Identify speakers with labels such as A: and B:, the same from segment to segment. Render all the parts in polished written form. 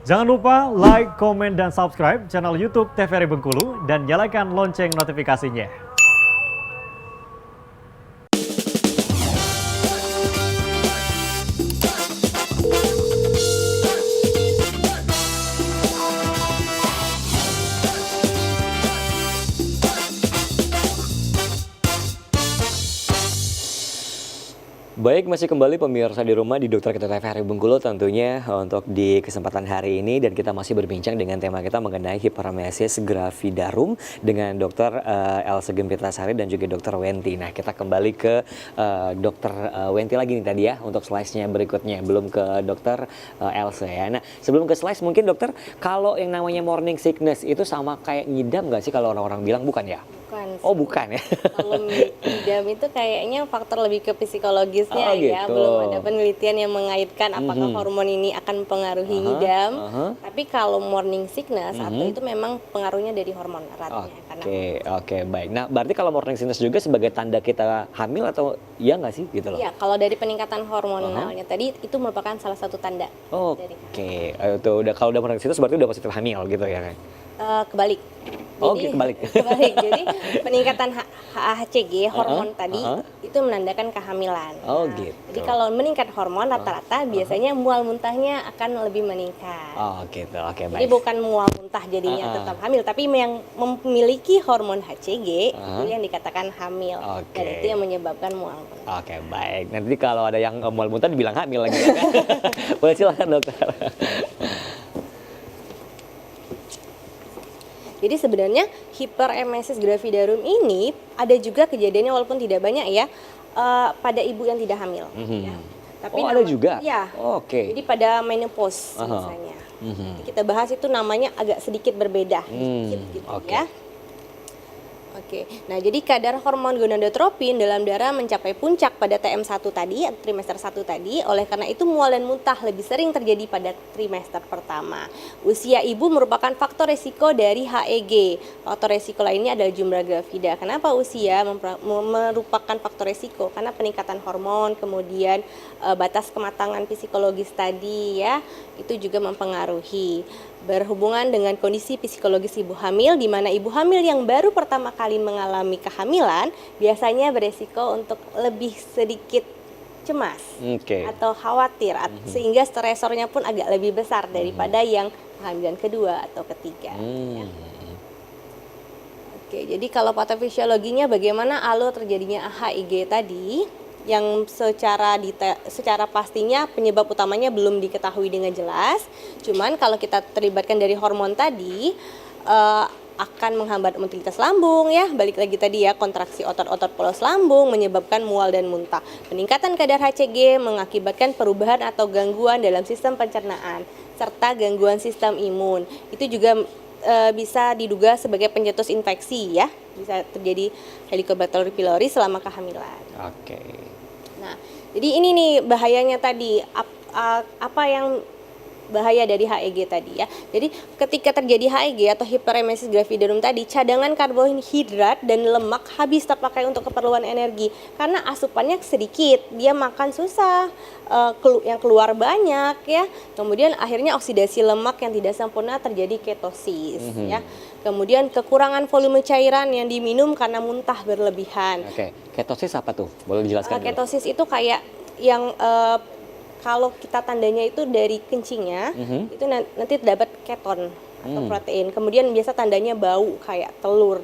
A: Jangan lupa like, komen, dan subscribe channel YouTube TVRI Bengkulu dan nyalakan lonceng notifikasinya.
B: Baik, masih kembali pemirsa di rumah di Dokter Kita TVRI Bengkulu tentunya untuk di kesempatan hari ini, dan kita masih berbincang dengan tema kita mengenai hiperemesis gravidarum dengan Dokter Elsa Gempitasari dan juga Dokter Wenti. Nah, kita kembali ke Dokter Wenti lagi nih tadi ya untuk slide-nya berikutnya, belum ke Dokter Elsa ya. Nah, sebelum ke slide mungkin Dokter, kalau yang namanya morning sickness itu sama kayak ngidam nggak sih kalau orang-orang bilang, bukan ya?
C: Bukan.
B: Oh, bukan ya?
C: Kalau ngidam itu kayaknya faktor lebih ke psikologisnya ya.
B: gitu.
C: Belum ada penelitian yang mengaitkan apakah hormon ini akan mempengaruhi ngidam. Tapi kalau morning sickness atau itu memang pengaruhnya dari hormon eratnya.
B: Oke, baik. Nah, berarti kalau morning sickness juga sebagai tanda kita hamil atau iya nggak sih gitu loh?
C: Iya, kalau dari peningkatan hormonalnya tadi itu merupakan salah satu tanda.
B: Oke, itu udah, kalau udah morning sickness berarti udah positif hamil gitu ya kan?
C: Kebalik.
B: Kebalik.
C: Kebalik. Jadi peningkatan HCG hormon tadi itu menandakan kehamilan.
B: Gitu.
C: Jadi kalau meningkat hormon rata-rata biasanya mual muntahnya akan lebih meningkat.
B: Gitu. Oke, baik.
C: Jadi bukan mual muntah jadinya tetap hamil, tapi yang memiliki hormon HCG itu yang dikatakan hamil. Dan itu yang menyebabkan mual muntah.
B: Oke, baik. Nanti kalau ada yang mual muntah dibilang hamil lagi. Boleh, silakan Dokter.
C: Jadi sebenarnya hiperemesis gravidarum ini ada juga kejadiannya walaupun tidak banyak ya pada ibu yang tidak hamil. Ya. Tapi
B: ada juga?
C: Ya. Jadi pada menopause misalnya. Jadi kita bahas itu namanya agak sedikit berbeda. Gitu ya. Nah jadi kadar hormon gonadotropin dalam darah mencapai puncak pada TM1 tadi, trimester 1 tadi. Oleh karena itu mual dan muntah lebih sering terjadi pada trimester pertama. Usia ibu merupakan faktor resiko dari HEG. Faktor resiko lainnya adalah jumlah gravida. Kenapa usia merupakan faktor resiko? Karena peningkatan hormon, kemudian batas kematangan psikologis tadi ya, itu juga mempengaruhi. Berhubungan dengan kondisi psikologis ibu hamil, di mana ibu hamil yang baru pertama kali mengalami kehamilan biasanya beresiko untuk lebih sedikit cemas atau khawatir, sehingga stresornya pun agak lebih besar daripada yang kehamilan kedua atau ketiga. Jadi kalau patofisiologinya bagaimana alur terjadinya HIG tadi? Yang secara pastinya penyebab utamanya belum diketahui dengan jelas. Cuman kalau kita terlibatkan dari hormon tadi akan menghambat motilitas lambung ya. Balik lagi tadi ya, kontraksi otot-otot polos lambung menyebabkan mual dan muntah. Peningkatan kadar HCG mengakibatkan perubahan atau gangguan dalam sistem pencernaan serta gangguan sistem imun. Itu juga bisa diduga sebagai pencetus infeksi ya. Bisa terjadi Helicobacter pylori selama kehamilan. Nah, jadi ini nih bahayanya tadi, apa yang bahaya dari HEG tadi ya. Jadi ketika terjadi HEG atau hiperemesis gravidarum tadi, cadangan karbohidrat dan lemak habis terpakai untuk keperluan energi karena asupannya sedikit, dia makan susah, yang keluar banyak ya. Kemudian akhirnya oksidasi lemak yang tidak sempurna terjadi ketosis ya. Kemudian kekurangan volume cairan yang diminum karena muntah berlebihan.
B: Ketosis apa tuh? Boleh dijelaskan?
C: Ketosis itu kayak yang kalau kita tandanya itu dari kencingnya, itu nanti terdapat keton atau protein. Kemudian biasa tandanya bau kayak telur.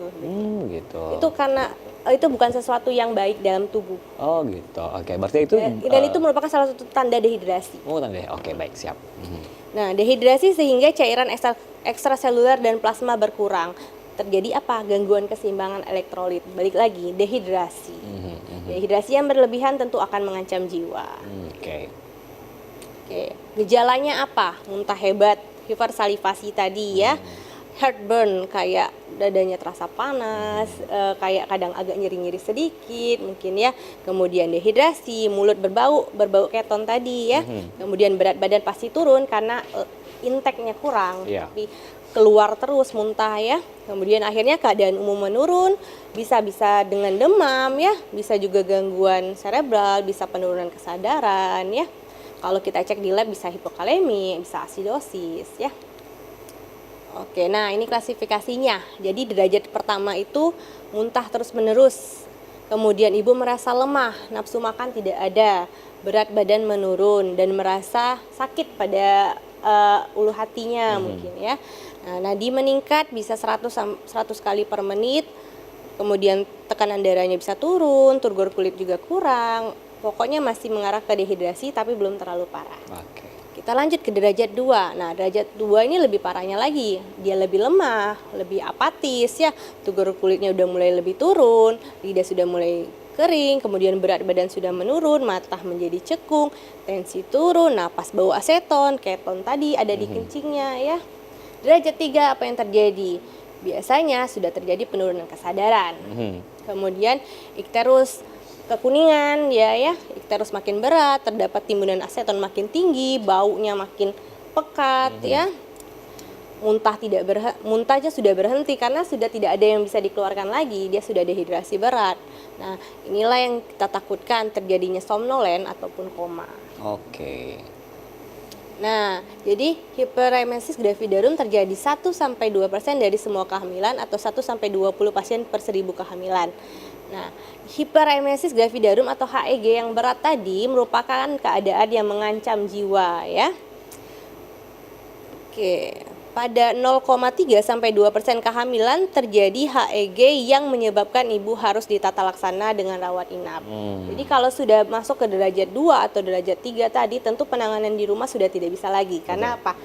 B: Gitu.
C: Itu karena itu bukan sesuatu yang baik dalam tubuh.
B: Gitu. Berarti itu
C: dan itu merupakan salah satu tanda dehidrasi.
B: Tanda. Baik, siap.
C: Nah, dehidrasi sehingga cairan ekstraseluler dan plasma berkurang. Terjadi apa? Gangguan keseimbangan elektrolit. Balik lagi, dehidrasi. Dehidrasi yang berlebihan tentu akan mengancam jiwa. Gejalanya apa? Muntah hebat, hipersalivasi tadi ya, heartburn kayak dadanya terasa panas, kayak kadang agak nyeri-nyeri sedikit mungkin ya. Kemudian dehidrasi, mulut berbau keton tadi ya. Kemudian berat badan pasti turun karena intake-nya kurang, tapi keluar terus muntah ya. Kemudian akhirnya keadaan umum menurun, bisa dengan demam ya, bisa juga gangguan cerebral, bisa penurunan kesadaran ya. Kalau kita cek di lab bisa hipokalemi, bisa asidosis ya. Oke, nah ini klasifikasinya. Jadi derajat pertama itu muntah terus-menerus. Kemudian ibu merasa lemah, nafsu makan tidak ada, berat badan menurun dan merasa sakit pada ulu hatinya mungkin ya. Nah, nadi meningkat bisa 100 kali per menit. Kemudian tekanan darahnya bisa turun, turgor kulit juga kurang. Pokoknya masih mengarah ke dehidrasi tapi belum terlalu parah.
B: Oke.
C: Kita lanjut ke derajat 2. Nah, derajat 2 ini lebih parahnya lagi. Dia lebih lemah, lebih apatis ya. Turgor kulitnya udah mulai lebih turun, lidah sudah mulai kering, kemudian berat badan sudah menurun, mata menjadi cekung, tensi turun, napas bau aseton, keton tadi ada di kencingnya ya. Derajat 3 apa yang terjadi? Biasanya sudah terjadi penurunan kesadaran. Kemudian ikterus kekuningan ya, ikterus makin berat, terdapat timbunan aseton makin tinggi, baunya makin pekat ya. Muntahnya sudah berhenti karena sudah tidak ada yang bisa dikeluarkan lagi, dia sudah dehidrasi berat. Nah, inilah yang kita takutkan terjadinya somnolen ataupun koma.
B: Oke.
C: Nah, jadi hiperemesis gravidarum terjadi 1-2% dari semua kehamilan atau 1-20 pasien per 1000 kehamilan. Nah, hiperemesis gravidarum atau HEG yang berat tadi merupakan keadaan yang mengancam jiwa ya. Oke, pada 0,3-2% kehamilan terjadi HEG yang menyebabkan ibu harus ditata laksana dengan rawat inap. Jadi kalau sudah masuk ke derajat 2 atau derajat 3 tadi tentu penanganan di rumah sudah tidak bisa lagi. Karena apa?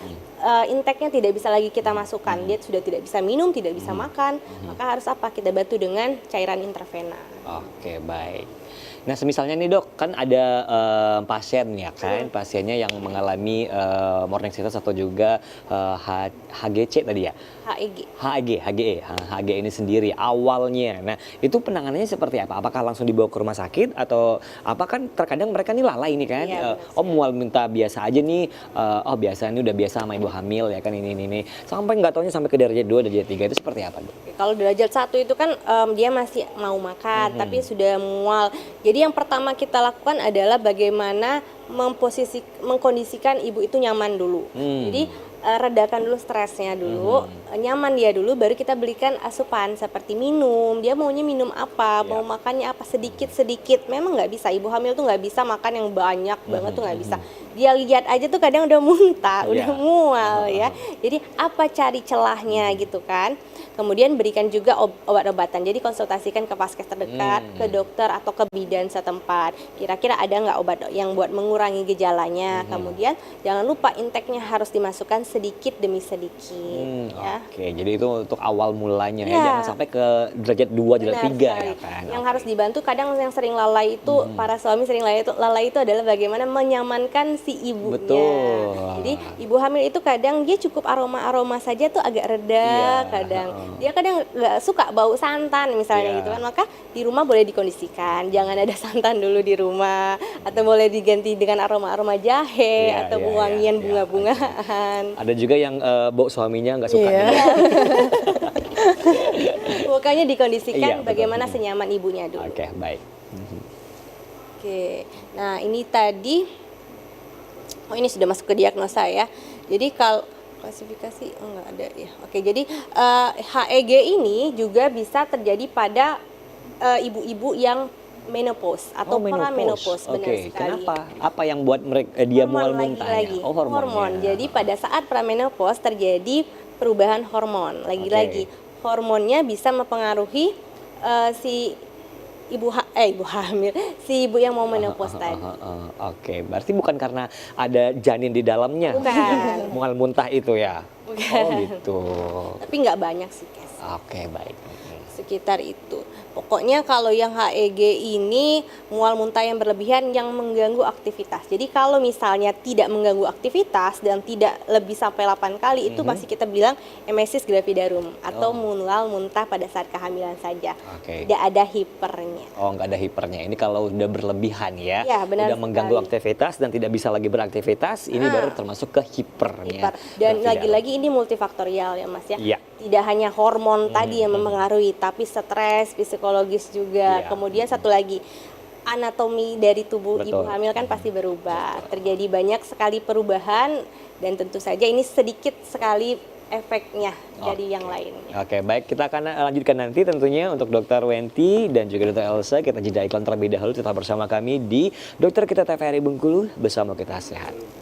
C: Intake-nya tidak bisa lagi kita masukkan. Dia sudah tidak bisa minum, tidak bisa makan. Maka harus apa? Kita bantu dengan cairan intravena.
B: Oke, baik. Nah, semisalnya nih dok, kan ada pasien ya kan, pasiennya yang mengalami morning sickness atau juga HGC tadi ya? HEG ini sendiri awalnya. Nah, itu penanganannya seperti apa? Apakah langsung dibawa ke rumah sakit atau apa? Kan terkadang mereka nih lalai ini kan, mual minta biasa aja nih, biasa ini udah biasa sama ibu hamil ya kan ini. Sampai nggak taunya sampai ke derajat 2, derajat 3 itu seperti apa dok?
C: Kalau derajat 1 itu kan dia masih mau makan tapi sudah mual. Jadi yang pertama kita lakukan adalah bagaimana mengkondisikan ibu itu nyaman dulu. Jadi redakan dulu stresnya dulu, nyaman dia dulu, baru kita belikan asupan seperti minum. Dia maunya minum apa, mau makannya apa, sedikit-sedikit. Memang nggak bisa, ibu hamil tuh nggak bisa makan yang banyak banget tuh nggak bisa. Dia lihat aja tuh kadang udah muntah, udah mual ya. Jadi apa cari celahnya gitu kan. Kemudian berikan juga obat-obatan. Jadi konsultasikan ke vaskes terdekat, ke dokter atau ke bidan setempat. Kira-kira ada nggak obat yang buat mengurangi gejalanya. Kemudian jangan lupa intake-nya harus dimasukkan sedikit demi sedikit. Ya.
B: Oke, jadi itu untuk awal mulanya ya. Jangan sampai ke derajat 2, derajat 3 ya kan.
C: Yang harus dibantu kadang yang sering lalai itu, para suami sering lalai itu adalah bagaimana menyamankan si ibunya.
B: Betul.
C: Jadi ibu hamil itu kadang dia cukup aroma-aroma saja tuh agak reda kadang. Dia kadang nggak suka bau santan misalnya gitu kan, maka di rumah boleh dikondisikan, jangan ada santan dulu di rumah, atau boleh diganti dengan aroma-aroma jahe atau wangian bunga-bungaan.
B: Ada juga yang bau suaminya nggak suka.
C: Pokoknya dikondisikan bagaimana senyaman ibunya dulu.
B: Oke, baik.
C: Oke, nah ini tadi, ini sudah masuk ke diagnosa ya. Jadi kalau klasifikasi nggak ada ya. Oke, jadi HEG ini juga bisa terjadi pada ibu-ibu yang menopause atau pramenopause. Benar sekali.
B: Kenapa? Apa yang buat mereka dia mual muntahnya?
C: Hormon. Jadi pada saat pramenopause terjadi perubahan hormon. Lagi-lagi hormonnya bisa mempengaruhi si ibu hamil, si ibu yang mau menopause tadi.
B: Oke, berarti bukan karena ada janin di dalamnya.
C: Bukan.
B: Mual muntah itu ya.
C: Bukan.
B: Oh gitu.
C: Tapi nggak banyak sih, Kes.
B: Oke, baik.
C: Sekitar itu. Pokoknya kalau yang HEG ini mual muntah yang berlebihan yang mengganggu aktivitas. Jadi kalau misalnya tidak mengganggu aktivitas dan tidak lebih sampai 8 kali itu masih kita bilang emesis gravidarum atau mual muntah pada saat kehamilan saja. Tidak ada hipernya.
B: Oh, nggak ada hipernya. Ini kalau udah berlebihan ya.
C: Ya, benar
B: udah mengganggu aktivitas dan tidak bisa lagi beraktivitas, ini baru termasuk ke hipernya.
C: Dan lagi-lagi ini multifaktorial ya Mas ya.
B: Iya.
C: Tidak hanya hormon tadi yang mempengaruhi, tapi stres, psikologis juga. Kemudian satu lagi, anatomi dari tubuh
B: Betul.
C: ibu hamil kan pasti berubah. Terjadi banyak sekali perubahan dan tentu saja ini sedikit sekali efeknya dari yang lainnya.
B: Oke, baik, kita akan lanjutkan nanti tentunya untuk Dokter Wenti dan juga Dokter Elsa. Kita jeda iklan terlebih dahulu, tetap bersama kami di Dokter Kita TVRI Bengkulu, bersama kita sehat.